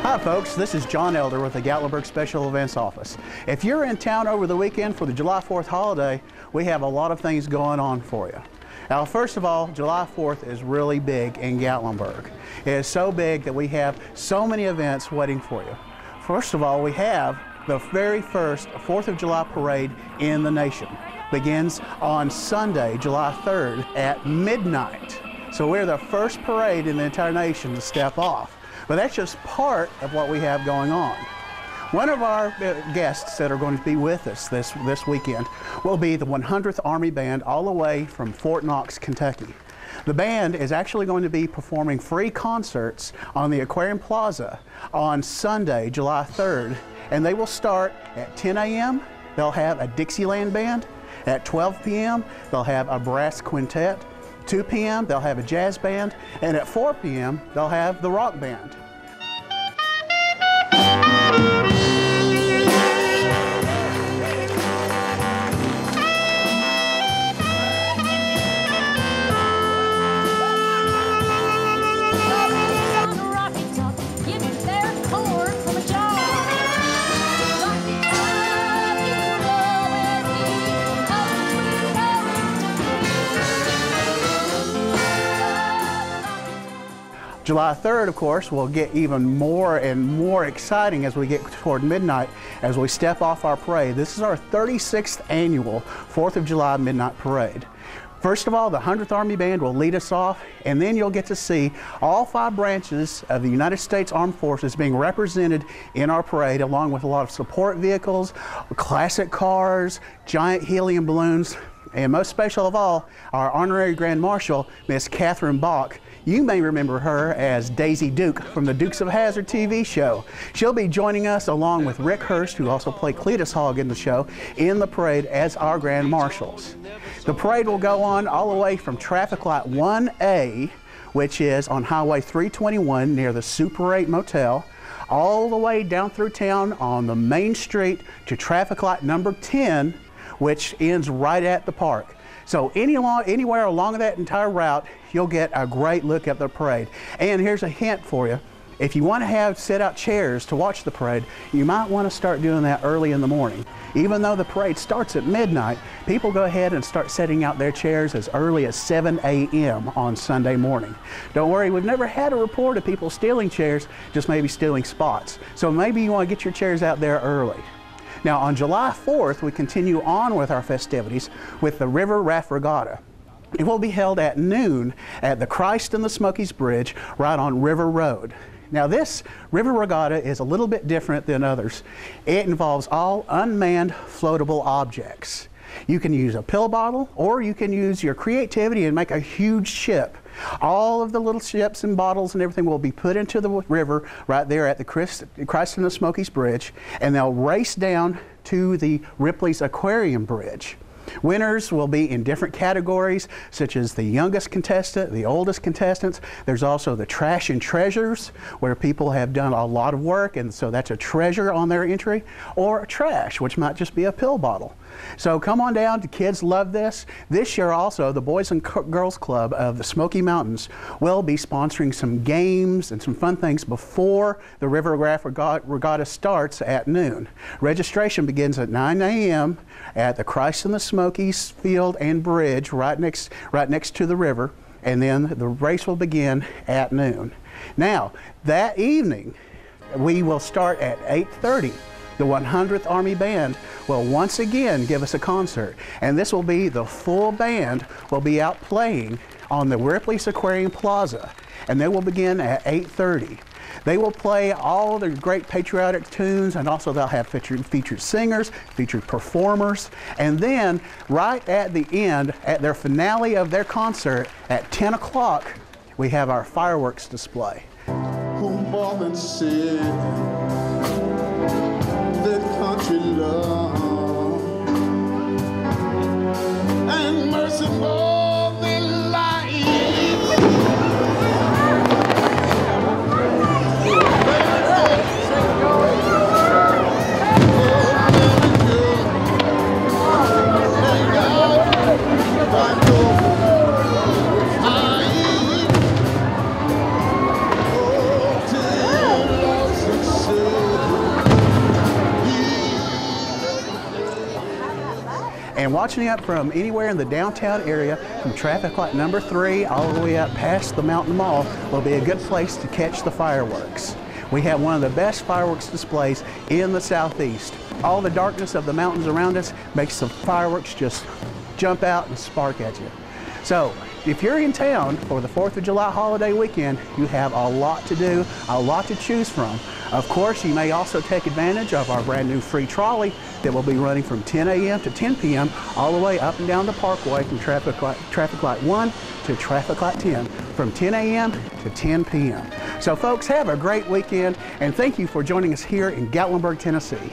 Hi folks, this is John Elder with the Gatlinburg Special Events Office. If you're in town over the weekend for the July 4th holiday, we have a lot of things going on for you. Now first of all, July 4th is really big in Gatlinburg. It is so big that we have so many events waiting for you. First of all, we have the very first 4th of July parade in the nation. Begins on Sunday, July 3rd at midnight. So we're the first parade in the entire nation to step off. But that's just part of what we have going on. One of our guests that are going to be with us this weekend will be the 100th Army Band all the way from Fort Knox, Kentucky. The band is actually going to be performing free concerts on the Aquarium Plaza on Sunday, July 3rd, and they will start at 10 a.m. They'll have a Dixieland band. At 12 p.m. they'll have a brass quintet. 2 p.m. they'll have a jazz band, and at 4 p.m. they'll have the rock band. July 3rd, of course, will get even more and more exciting as we get toward midnight as we step off our parade. This is our 36th annual 4th of July Midnight Parade. First of all, the 100th Army Band will lead us off, and then you'll get to see all 5 branches of the United States Armed Forces being represented in our parade, along with a lot of support vehicles, classic cars, giant helium balloons, and most special of all, our Honorary Grand Marshal, Miss Catherine Bach. You may remember her as Daisy Duke from the Dukes of Hazzard TV show. She'll be joining us along with Rick Hurst, who also played Cletus Hogg in the show, in the parade as our Grand Marshals. The parade will go on all the way from traffic light 1A, which is on Highway 321 near the Super 8 Motel, all the way down through town on the main street to traffic light number 10, which ends right at the park. So anywhere along that entire route, you'll get a great look at the parade. And here's a hint for you. If you want to have set out chairs to watch the parade, you might want to start doing that early in the morning. Even though the parade starts at midnight, people go ahead and start setting out their chairs as early as 7 a.m. on Sunday morning. Don't worry, we've never had a report of people stealing chairs, just maybe stealing spots. So maybe you want to get your chairs out there early. Now on July 4th, we continue on with our festivities with the River Raft Regatta. It will be held at noon at the Christ in the Smokies Bridge right on River Road. Now this River Regatta is a little bit different than others. It involves all unmanned floatable objects. You can use a pill bottle, or you can use your creativity and make a huge ship. All of the little ships and bottles and everything will be put into the river right there at the Christ in the Smokies Bridge, and they'll race down to the Ripley's Aquarium Bridge. Winners will be in different categories, such as the youngest contestant, the oldest contestants. There's also the trash and treasures, where people have done a lot of work, and so that's a treasure on their entry, or trash, which might just be a pill bottle. So come on down, the kids love this. This year also, the Boys and Girls Club of the Smoky Mountains will be sponsoring some games and some fun things before the River Raft Regatta starts at noon. Registration begins at 9 a.m. at the Christ in the Smokies Field and Bridge right next to the river, and then the race will begin at noon. Now, that evening, we will start at 8:30. The 100th Army Band will once again give us a concert, and this will be the full band will be out playing on the Ripley's Aquarium Plaza, and they will begin at 8:30. They will play all the great patriotic tunes, and also they'll have featured singers, featured performers, and then right at the end, at their finale of their concert at 10 o'clock, we have our fireworks display. Who more than sin, that country love, and mercy more than life. And watching up from anywhere in the downtown area, from traffic light number 3 all the way up past the Mountain Mall, will be a good place to catch the fireworks. We have one of the best fireworks displays in the Southeast. All the darkness of the mountains around us makes the fireworks just jump out and spark at you. So if you're in town for the 4th of July holiday weekend, you have a lot to do, a lot to choose from. Of course, you may also take advantage of our brand new free trolley that will be running from 10 a.m. to 10 p.m. all the way up and down the parkway from traffic light 1 to traffic light 10 from 10 a.m. to 10 p.m. So folks, have a great weekend, and thank you for joining us here in Gatlinburg, Tennessee.